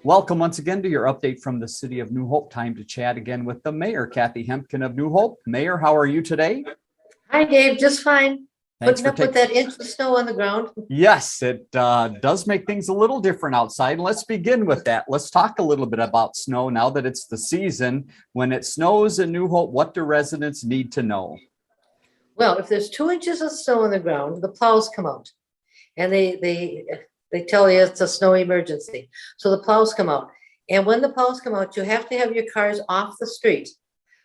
Welcome once again to your update from the city of New Hope. Time to chat again with the mayor, Kathi Hemken of New Hope. Mayor, how are you today? Hi, Dave. Just fine. Thanks Putting up with that inch of snow on the ground. Yes, it does make things a little different outside. Let's begin with that. Let's talk a little bit about snow now that it's the season. When it snows in New Hope, what do residents need to know? Well, if there's 2 inches of snow on the ground, the plows come out, and they tell you it's a snow emergency. So the plows come out, and when the plows come out, you have to have your cars off the street.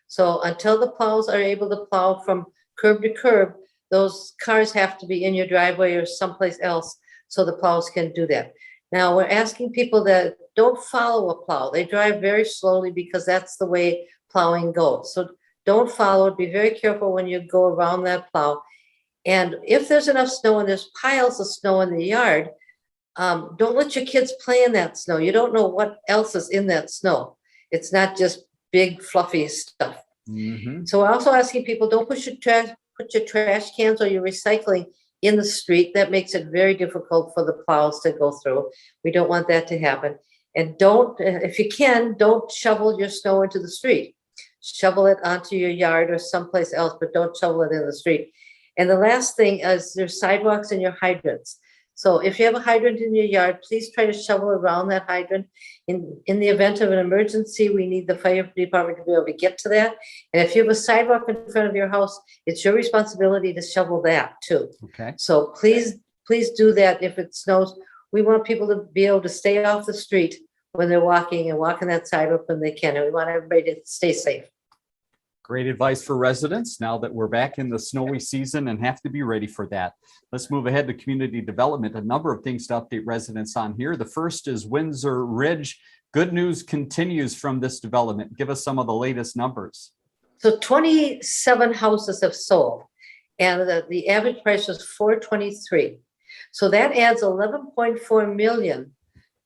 So until the plows are able to plow from curb to curb, those cars have to be in your driveway or someplace else so the plows can do that. Now, we're asking people that don't follow a plow. They drive very slowly because that's the way plowing goes. So don't follow it. Be very careful when you go around that plow. And if there's enough snow and there's piles of snow in the yard, don't let your kids play in that snow. You don't know what else is in that snow. It's not just big fluffy stuff. So we're also asking people, don't put your trash cans or your recycling in the street. That makes it very difficult for the plows to go through. We don't want that to happen. And don't, if you can, don't shovel your snow into the street. Shovel it onto your yard or someplace else, but don't shovel it in the street. And the last thing is there's sidewalks and your hydrants. So if you have a hydrant in your yard, please try to shovel around that hydrant. In the event of an emergency, we need the fire department to be able to get to that. And if you have a sidewalk in front of your house, it's your responsibility to shovel that too. Okay. So please do that if it snows. We want people to be able to stay off the street when they're walking and walking that sidewalk when they can. And we want everybody to stay safe. Great advice for residents now that we're back in the snowy season and have to be ready for that. Let's move ahead to community development. A number of things to update residents on here. The first is Windsor Ridge. Good news continues from this development. Give us some of the latest numbers. So 27 houses have sold, and the average price was $423. So that adds $11.4 million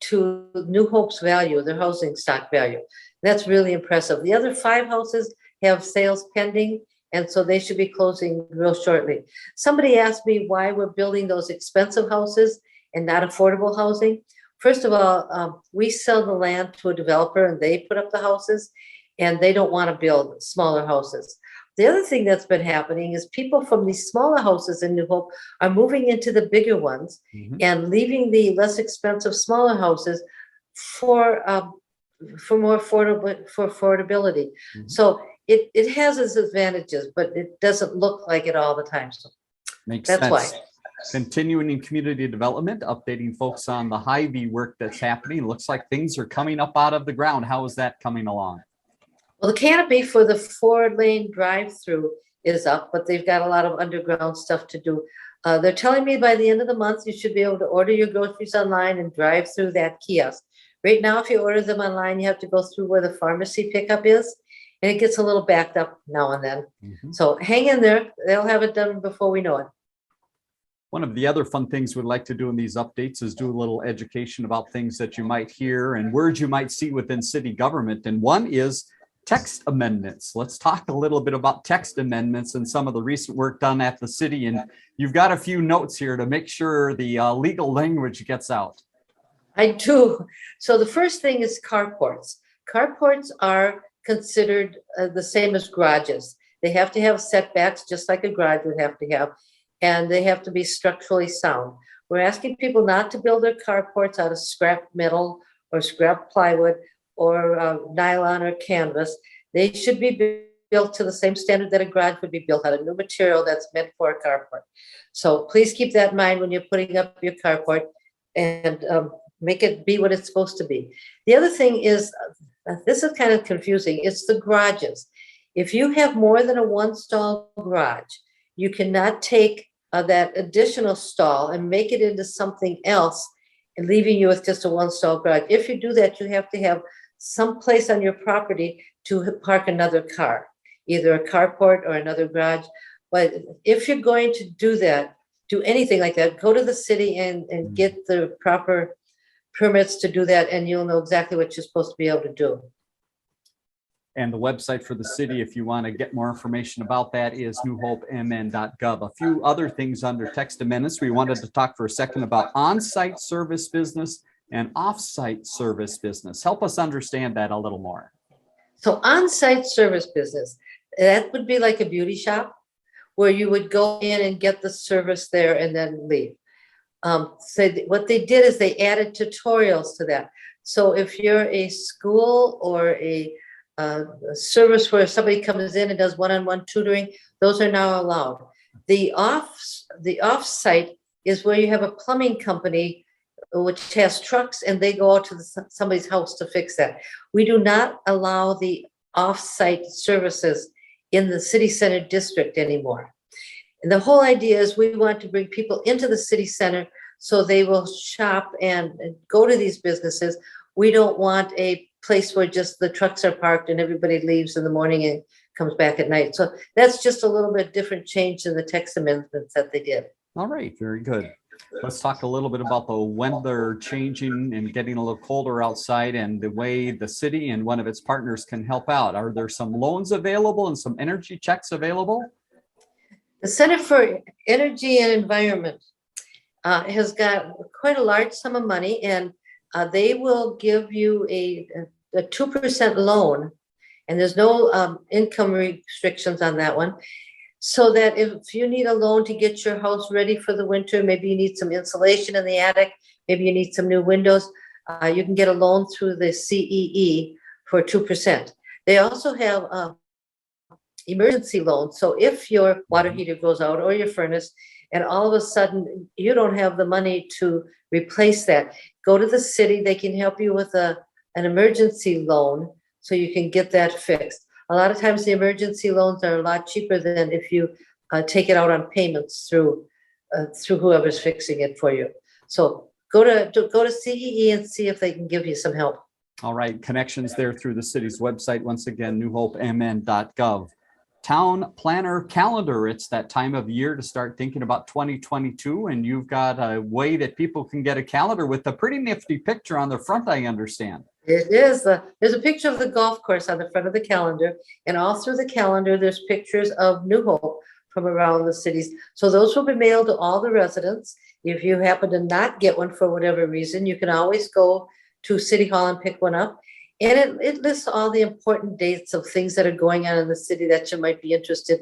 to New Hope's value, their housing stock value. That's really impressive. The other 5 houses have sales pending, and so they should be closing real shortly. Somebody asked me why we're building those expensive houses and not affordable housing. First of all, we sell the land to a developer and they put up the houses, and they don't want to build smaller houses. The other thing that's been happening is people from these smaller houses in New Hope are moving into the bigger ones and leaving the less expensive smaller houses for more affordability. So it has its advantages, but it doesn't look like it all the time. So Makes that's sense. why. Continuing in community development, updating folks on the Hyvee work that's happening. Looks like things are coming up out of the ground. How is that coming along? Well, the canopy for the 4-lane drive-through is up, but they've got a lot of underground stuff to do. They're telling me by the end of the month, you should be able to order your groceries online and drive through that kiosk. Right now, if you order them online, you have to go through where the pharmacy pickup is, and it gets a little backed up now and then. So hang in there. They'll have it done before we know it. One of the other fun things we'd like to do in these updates is do a little education about things that you might hear and words you might see within city government. And one is text amendments. Let's talk a little bit about text amendments and some of the recent work done at the city. And you've got a few notes here to make sure the legal language gets out. I do. So the first thing is carports. Carports are considered the same as garages. They have to have setbacks just like a garage would have to have, and they have to be structurally sound. We're asking people not to build their carports out of scrap metal or scrap plywood or nylon or canvas. They should be built to the same standard that a garage would be built out of new material that's meant for a carport. So please keep that in mind when you're putting up your carport, and make it be what it's supposed to be. The other thing is, this is kind of confusing, it's the garages. If you have more than a 1-stall garage, you cannot take that additional stall and make it into something else and leaving you with just a 1-stall garage. If you do that, you have to have some place on your property to park another car, either a carport or another garage. But if you're going to do that, do anything like that, go to the city and get the proper permits to do that, and you'll know exactly what you're supposed to be able to do. And the website for the city, if you want to get more information about that, is newhopemn.gov. A few other things under text amendments. We wanted to talk for a second about on-site service business and offsite service business. Help us understand that a little more. So on-site service business, that would be like a beauty shop where you would go in and get the service there and then leave. So what they did is they added tutorials to that. So if you're a school or a service where somebody comes in and does one-on-one tutoring, those are now allowed. The off-site is where you have a plumbing company which has trucks and they go out to somebody's house to fix that. We do not allow the off-site services in the city center district anymore. And the whole idea is we want to bring people into the city center so they will shop and go to these businesses. We don't want a place where just the trucks are parked and everybody leaves in the morning and comes back at night. So that's just a little bit different change in the text amendments that they did. All right, very good. Let's talk a little bit about the weather changing and getting a little colder outside and the way the city and one of its partners can help out. Are there some loans available and some energy checks available? The Center for Energy and Environment has got quite a large sum of money, and they will give you a 2% loan, and there's no income restrictions on that one. So that if you need a loan to get your house ready for the winter, maybe you need some insulation in the attic, maybe you need some new windows, you can get a loan through the CEE for 2%. They also have emergency loans. So if your water heater goes out or your furnace, and all of a sudden you don't have the money to replace that, go to the city. They can help you with an emergency loan so you can get that fixed. A lot of times the emergency loans are a lot cheaper than if you take it out on payments through whoever's fixing it for you. So go to CEE and see if they can give you some help. All right, connections there through the city's website. Once again, newhopemn.gov. Town planner calendar. It's that time of year to start thinking about 2022, and you've got a way that people can get a calendar with a pretty nifty picture on the front, I understand. It is. There's a picture of the golf course on the front of the calendar, and all through the calendar, there's pictures of New Hope from around the cities. So those will be mailed to all the residents. If you happen to not get one for whatever reason, you can always go to City Hall and pick one up. And it lists all the important dates of things that are going on in the city that you might be interested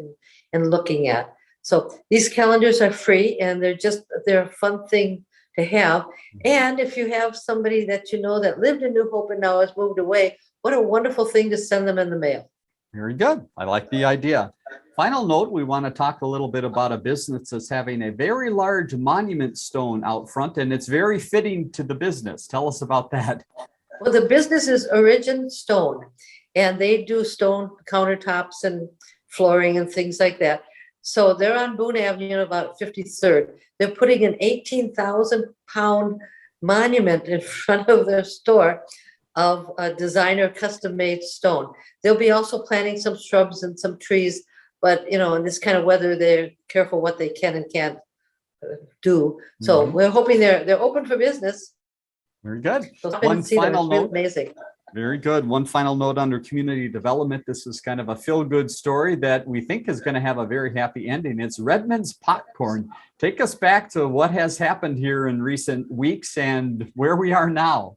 in looking at. So these calendars are free, and they're a fun thing to have. And if you have somebody that you know that lived in New Hope and now has moved away, what a wonderful thing to send them in the mail. Very good. I like the idea. Final note, we want to talk a little bit about a business that's having a very large monument stone out front, and it's very fitting to the business. Tell us about that. Well, the business is Origin Stone, and they do stone countertops and flooring and things like that. So they're on Boone Avenue, about 53rd. They're putting an 18,000-pound monument in front of their store of a designer custom-made stone. They'll be also planting some shrubs and some trees, but in this kind of weather, they're careful what they can and can't do. So we're hoping they're open for business. Very good. So One final note. Amazing. Very good. One final note under community development. This is kind of a feel-good story that we think is going to have a very happy ending. It's Redmonds Popcorn. Take us back to what has happened here in recent weeks and where we are now.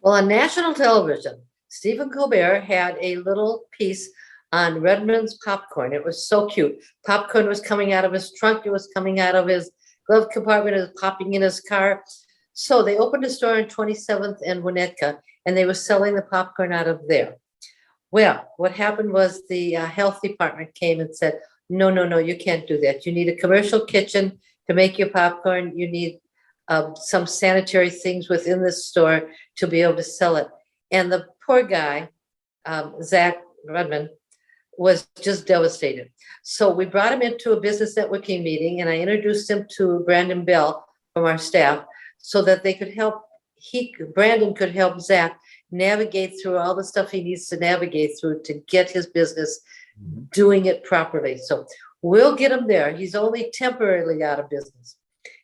Well, on national television, Stephen Colbert had a little piece on Redmonds Popcorn. It was so cute. Popcorn was coming out of his trunk. It was coming out of his glove compartment. It was popping in his car. So they opened a store on 27th and Winnetka, and they were selling the popcorn out of there. Well, what happened was the health department came and said, no, you can't do that. You need a commercial kitchen to make your popcorn. You need some sanitary things within the store to be able to sell it. And the poor guy, Zach Redmond, was just devastated. So we brought him into a business networking meeting, and I introduced him to Brandon Bell from our staff, so that they could help, Brandon could help Zach navigate through all the stuff he needs to navigate through to get his business doing it properly. So we'll get him there. He's only temporarily out of business.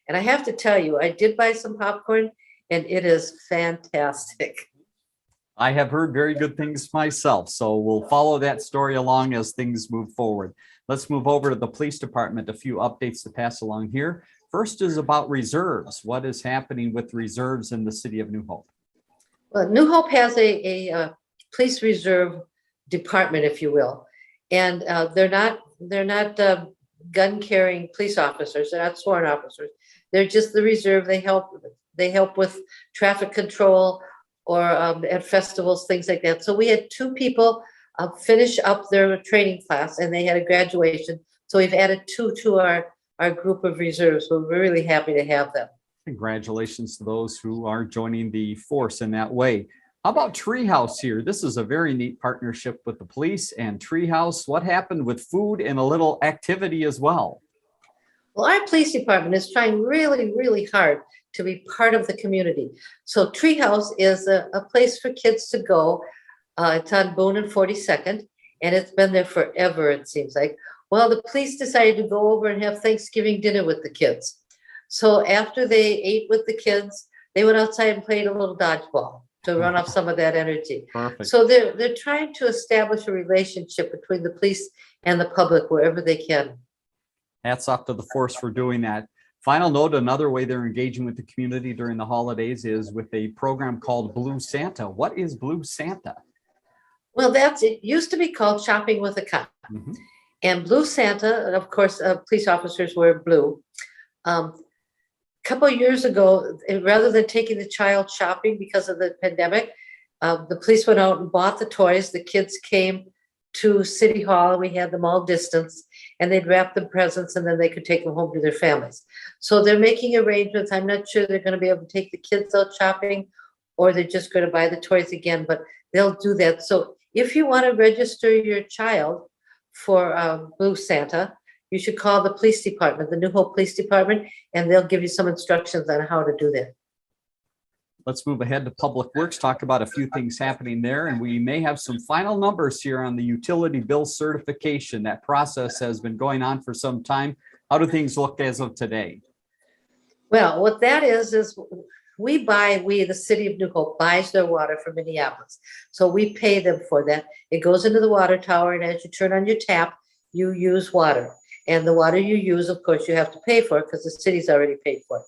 And I have to tell you, I did buy some popcorn, and it is fantastic. I have heard very good things myself, so we'll follow that story along as things move forward. Let's move over to the police department. A few updates to pass along here. First is about reserves. What is happening with reserves in the city of New Hope? Well, New Hope has a police reserve department, if you will, and they're not gun carrying police officers. They're not sworn officers. They're just the reserve. They help with traffic control or at festivals, things like that. So we had two people finish up their training class, and they had a graduation. So we've added two to our group of reserves. We're really happy to have them. Congratulations to those who are joining the force in that way. How about Treehouse here? This is a very neat partnership with the police and Treehouse. What happened with food and a little activity as well? Well, our police department is trying really, really hard to be part of the community. So Treehouse is a place for kids to go. It's on Boone and 42nd, and it's been there forever, it seems like. Well, the police decided to go over and have Thanksgiving dinner with the kids. So after they ate with the kids, they went outside and played a little dodgeball to run off some of that energy. Perfect. So they're trying to establish a relationship between the police and the public wherever they can. Hats off to the force for doing that. Final note, another way they're engaging with the community during the holidays is with a program called Blue Santa. What is Blue Santa? Well, it used to be called Shopping with a Cop. Mm-hmm. And Blue Santa, and of course, police officers wear blue. Couple of years ago, rather than taking the child shopping because of the pandemic, the police went out and bought the toys. The kids came to City Hall, and we had them all distanced, and they'd wrap the presents, and then they could take them home to their families. So they're making arrangements. I'm not sure they're going to be able to take the kids out shopping, or they're just going to buy the toys again, but they'll do that. So if you want to register your child for Blue Santa, you should call the police department, the New Hope Police Department, and they'll give you some instructions on how to do that. Let's move ahead to Public Works, talk about a few things happening there, and we may have some final numbers here on the utility bill certification. That process has been going on for some time. How do things look as of today? Well, what that is the city of New Hope buys their water from Minneapolis. So we pay them for that. It goes into the water tower, and as you turn on your tap, you use water. And the water you use, of course, you have to pay for it because the city's already paid for it.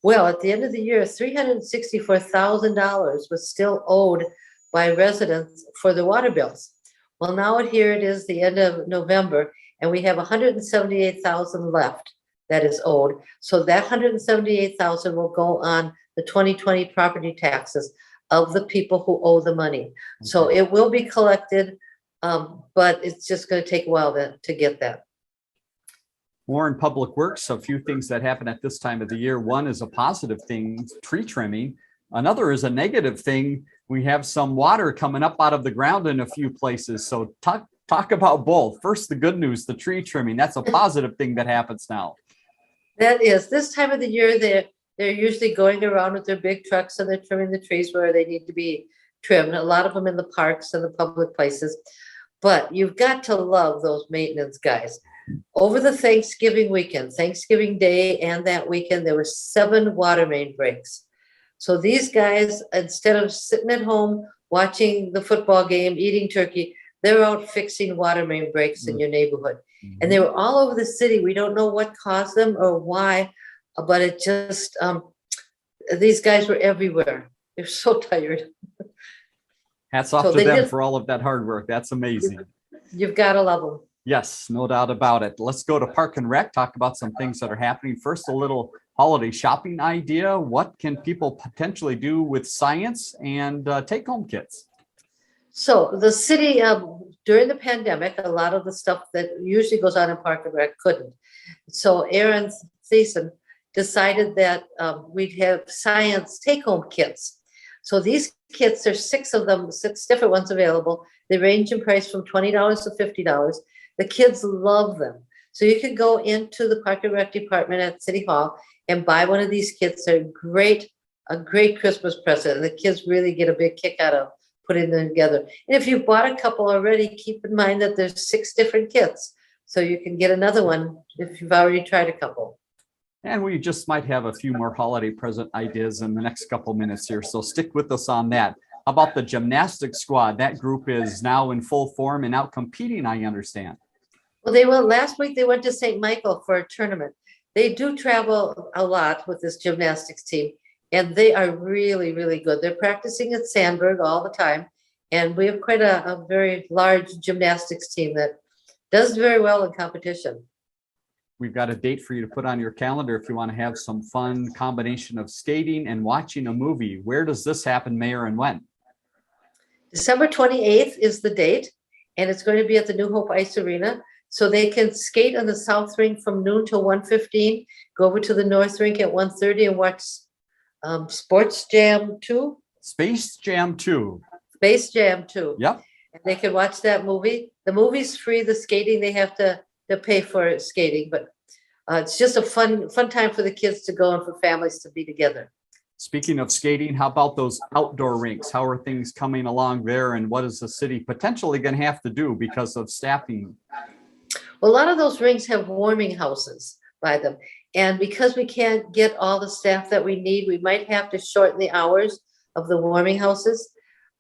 Well, at the end of the year, $364,000 was still owed by residents for the water bills. Well, now here it is the end of November, and we have $178,000 left that is owed. So that $178,000 will go on the 2020 property taxes of the people who owe the money. Okay. So it will be collected, but it's just going to take a while to get that. More in Public Works, a few things that happen at this time of the year. One is a positive thing, tree trimming. Another is a negative thing. We have some water coming up out of the ground in a few places. So talk about both. First, the good news, the tree trimming. That's a positive thing that happens now. That is, this time of the year, they're usually going around with their big trucks, and they're trimming the trees where they need to be trimmed. A lot of them in the parks and the public places. But you've got to love those maintenance guys. Over the Thanksgiving weekend, Thanksgiving Day and that weekend, there were 7 water main breaks. So these guys, instead of sitting at home watching the football game, eating turkey, they're out fixing water main breaks in your neighborhood. Mm-hmm. And they were all over the city. We don't know what caused them or why, but it just, these guys were everywhere. They're so tired. Hats off to them for all of that hard work. That's amazing. You've got to love them. Yes, no doubt about it. Let's go to Park and Rec, talk about some things that are happening. First, a little holiday shopping idea. What can people potentially do with science and take-home kits? So the city, during the pandemic, a lot of the stuff that usually goes on in Park and Rec couldn't. So Aaron Thiessen decided that we'd have science take-home kits. So these kits, there's 6 of them, 6 different ones available. They range in price from $20 to $50. The kids love them. So you can go into the Park and Rec department at City Hall and buy one of these kits. They're a great Christmas present. And the kids really get a big kick out of putting them together. And if you bought a couple already, keep in mind that there's 6 different kits. So you can get another one if you've already tried a couple. And we just might have a few more holiday present ideas in the next couple minutes here. So stick with us on that. How about the gymnastics squad? That group is now in full form and out competing, I understand. Well, last week they went to St. Michael for a tournament. they do travel a lot with this gymnastics team, and they are really, really good. They're practicing at Sandburg all the time, and we have quite a very large gymnastics team that does very well in competition. We've got a date for you to put on your calendar if you want to have some fun combination of skating and watching a movie. Where does this happen, Mayor, and when? December 28th is the date, and it's going to be at the New Hope Ice Arena. So they can skate on the South Rink from noon till 1:15, go over to the North Rink at 1:30 and watch Sports Jam 2. Space Jam 2. Space Jam 2. Yep. And they can watch that movie. The movie's free. The skating, they have to pay for skating, but it's just a fun time for the kids to go and for families to be together. Speaking of skating, how about those outdoor rinks? How are things coming along there, and what is the city potentially going to have to do because of staffing? Well, a lot of those rinks have warming houses by them. And because we can't get all the staff that we need, we might have to shorten the hours of the warming houses.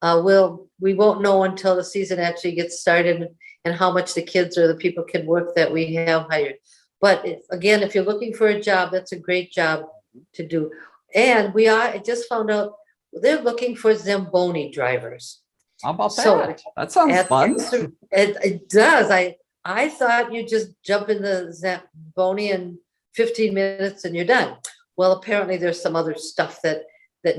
We won't know until the season actually gets started and how much the kids or the people can work that we have hired. But again, if you're looking for a job, that's a great job to do. And I just found out they're looking for Zamboni drivers. How about that? So that sounds fun. It does. I thought you just jump in the Zamboni in 15 minutes and you're done. Well, apparently there's some other stuff that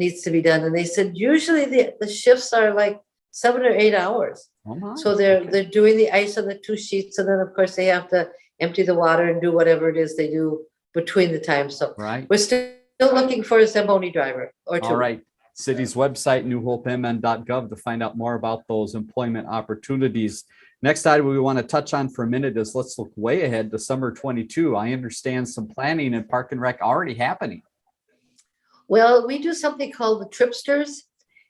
needs to be done. And they said usually the shifts are like 7 or 8 hours. Oh my. So they're doing the ice on the 2 sheets, and then of course they have to empty the water and do whatever it is they do between the times. So right. We're still looking for a Zamboni driver or 2. All right. City's website, newhopemn.gov, to find out more about those employment opportunities. Next item we want to touch on for a minute is let's look way ahead to summer 22. I understand some planning and Park and Rec already happening. Well, we do something called the Tripsters,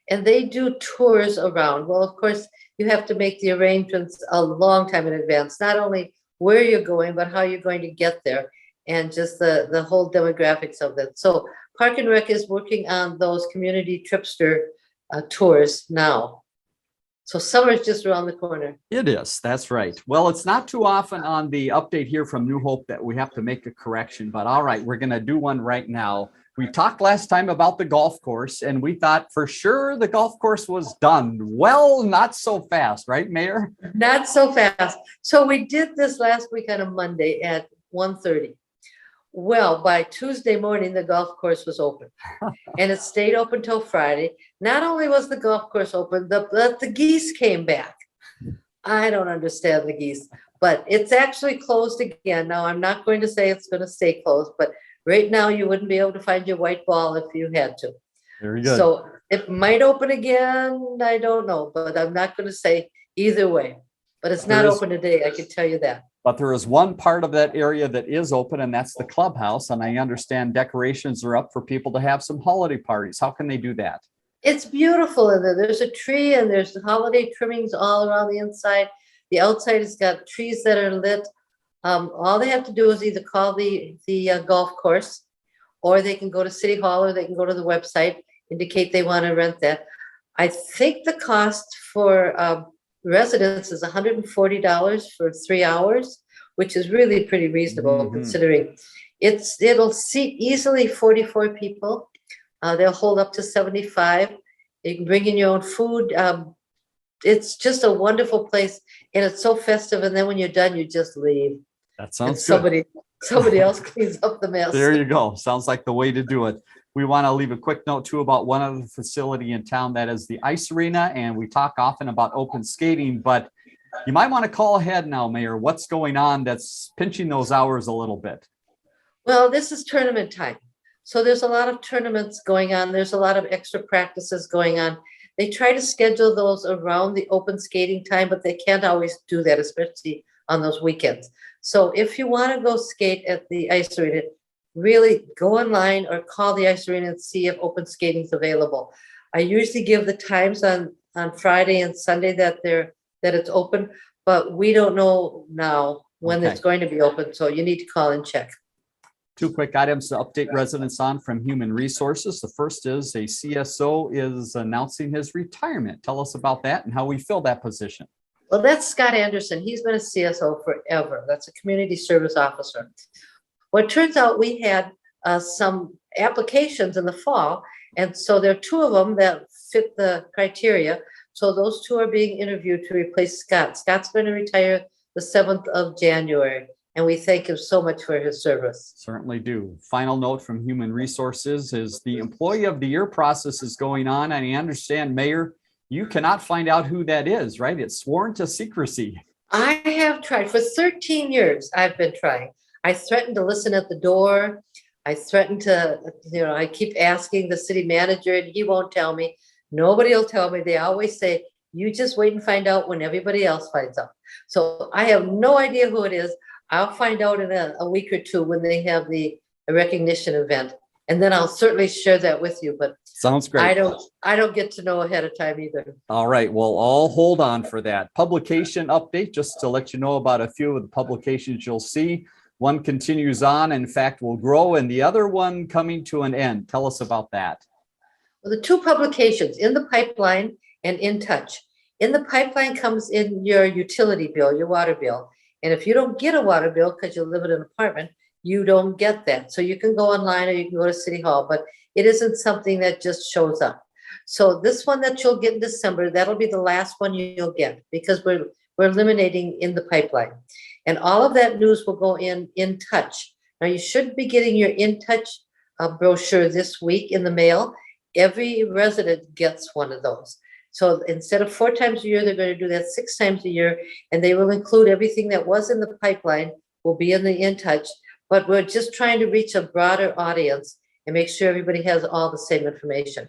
and they do tours around. Well, of course, you have to make the arrangements a long time in advance, not only where you're going, but how you're going to get there and just the whole demographics of it. So Park and Rec is working on those community Tripster tours now. So summer is just around the corner. It is. That's right. Well, it's not too often on the update here from New Hope that we have to make a correction, but all right, we're going to do one right now. We talked last time about the golf course, and we thought for sure the golf course was done. Well, not so fast, right, Mayor? Not so fast. So we did this last week on a Monday at 1:30. Well, by Tuesday morning, the golf course was open, and it stayed open till Friday. Not only was the golf course open, the geese came back. I don't understand the geese, but it's actually closed again. Now, I'm not going to say it's going to stay closed, but right now you wouldn't be able to find your white ball if you had to. Very good. So it might open again. I don't know, but I'm not going to say either way. But it's not open today, I can tell you that. But there is one part of that area that is open, and that's the clubhouse. And I understand decorations are up for people to have some holiday parties. How can they do that? It's beautiful in there. There's a tree and there's holiday trimmings all around the inside. The outside has got trees that are lit. All they have to do is either call the golf course, or they can go to City Hall, or they can go to the website, indicate they want to rent that. I think the cost for residents is $140 for 3 hours, which is really pretty reasonable considering it'll seat easily 44 people. They'll hold up to 75. You can bring in your own food. It's just a wonderful place, and it's so festive. And then when you're done, you just leave. That sounds good. Somebody else cleans up the mess. There you go. Sounds like the way to do it. We want to leave a quick note too about one other facility in town, that is the ice arena. And we talk often about open skating, but you might want to call ahead now, Mayor. What's going on that's pinching those hours a little bit? Well, this is tournament time. So there's a lot of tournaments going on. There's a lot of extra practices going on. They try to schedule those around the open skating time, but they can't always do that, especially on those weekends. So if you want to go skate at the ice arena, really go online or call the ice arena and see if open skating is available. I usually give the times on Friday and Sunday that it's open, but we don't know now when it's going to be open. So you need to call and check. 2 quick items to update residents on from Human Resources. The first is a CSO is announcing his retirement. Tell us about that and how we fill that position. Well, that's Scott Anderson. He's been a CSO forever. That's a community service officer. Well, it turns out we had some applications in the fall, and so there are two of them that fit the criteria. So those two are being interviewed to replace Scott. Scott's going to retire the 7th of January, and we thank him so much for his service. Certainly do. Final note from Human Resources is the Employee of the Year process is going on, and I understand, Mayor, you cannot find out who that is, right? It's sworn to secrecy. I have tried for 13 years. I've been trying. I threatened to listen at the door. I threatened to, I keep asking the city manager and he won't tell me. Nobody will tell me. They always say, you just wait and find out when everybody else finds out. So I have no idea who it is. I'll find out in a week or two when they have the recognition event. And then I'll certainly share that with you, but sounds great. I don't get to know ahead of time either. All right. Well, I'll hold on for that. Publication update, just to let you know about a few of the publications you'll see. One continues on, in fact, will grow, and the other one coming to an end. Tell us about that. Well, the two publications, In the Pipeline and In Touch. In the Pipeline comes in your utility bill, your water bill. And if you don't get a water bill because you live in an apartment, you don't get that. So you can go online or you can go to City Hall, but it isn't something that just shows up. So this one that you'll get in December, that'll be the last one you'll get because we're eliminating In the Pipeline. And all of that news will go in Touch. Now you should be getting your In Touch brochure this week in the mail. Every resident gets one of those. So instead of 4 times a year, they're going to do that 6 times a year, and they will include everything that was in the pipeline will be in the In Touch. But we're just trying to reach a broader audience and make sure everybody has all the same information.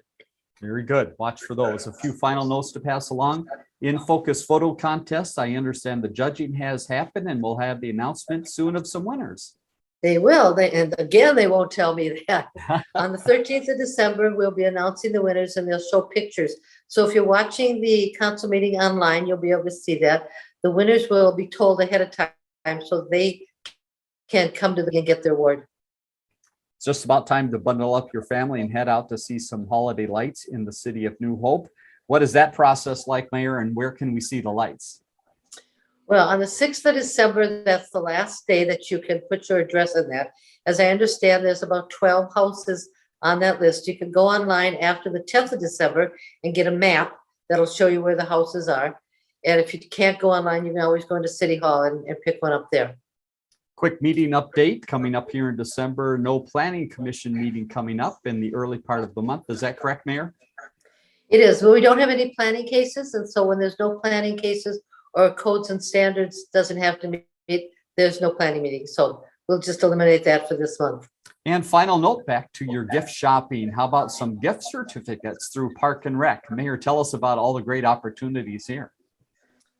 Very good. Watch for those. A few final notes to pass along. In Focus Photo Contest, I understand the judging has happened and we'll have the announcement soon of some winners. They will. And again, they won't tell me that. On the 13th of December, we'll be announcing the winners and they'll show pictures. So if you're watching the council meeting online, you'll be able to see that. The winners will be told ahead of time so they can come to and get their award. It's just about time to bundle up your family and head out to see some holiday lights in the city of New Hope. What is that process like, Mayor, and where can we see the lights? Well, on the 6th of December, that's the last day that you can put your address in that. As I understand, there's about 12 houses on that list. You can go online after the 10th of December and get a map that'll show you where the houses are. And if you can't go online, you can always go into City Hall and pick one up there. Quick meeting update coming up here in December. No planning commission meeting coming up in the early part of the month. Is that correct, Mayor? It is. Well, we don't have any planning cases. And so when there's no planning cases or codes and standards doesn't have to meet, there's no planning meeting. So we'll just eliminate that for this month. And final note, back to your gift shopping. How about some gift certificates through Park and Rec? Mayor, tell us about all the great opportunities here.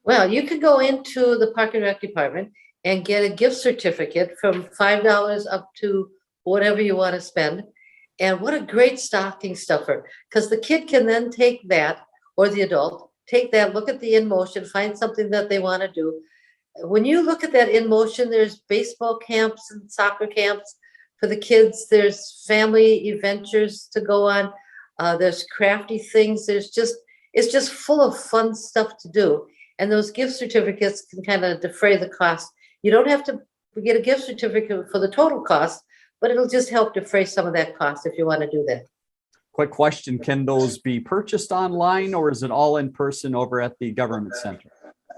Well, you can go into the Park and Rec department and get a gift certificate from $5 up to whatever you want to spend. And what a great stocking stuffer, because the kid can then take that, or the adult, take that, look at the In Motion, find something that they want to do. When you look at that In Motion, there's baseball camps and soccer camps for the kids. There's family adventures to go on. There's crafty things. It's just full of fun stuff to do. And those gift certificates can kind of defray the cost. You don't have to get a gift certificate for the total cost, but it'll just help defray some of that cost if you want to do that. Quick question, can those be purchased online or is it all in person over at the government center?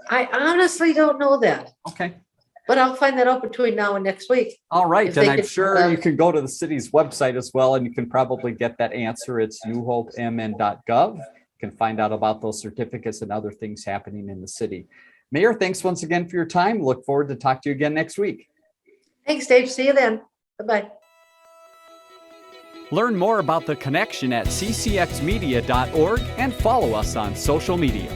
I honestly don't know that. Okay. But I'll find that out between now and next week. All right. And I'm sure you can go to the city's website as well, and you can probably get that answer. It's newhopemn.gov. You can find out about those certificates and other things happening in the city. Mayor, thanks once again for your time. Look forward to talk to you again next week. Thanks, Dave. See you then. Bye-bye. Learn more about The Connection at ccxmedia.org and follow us on social media.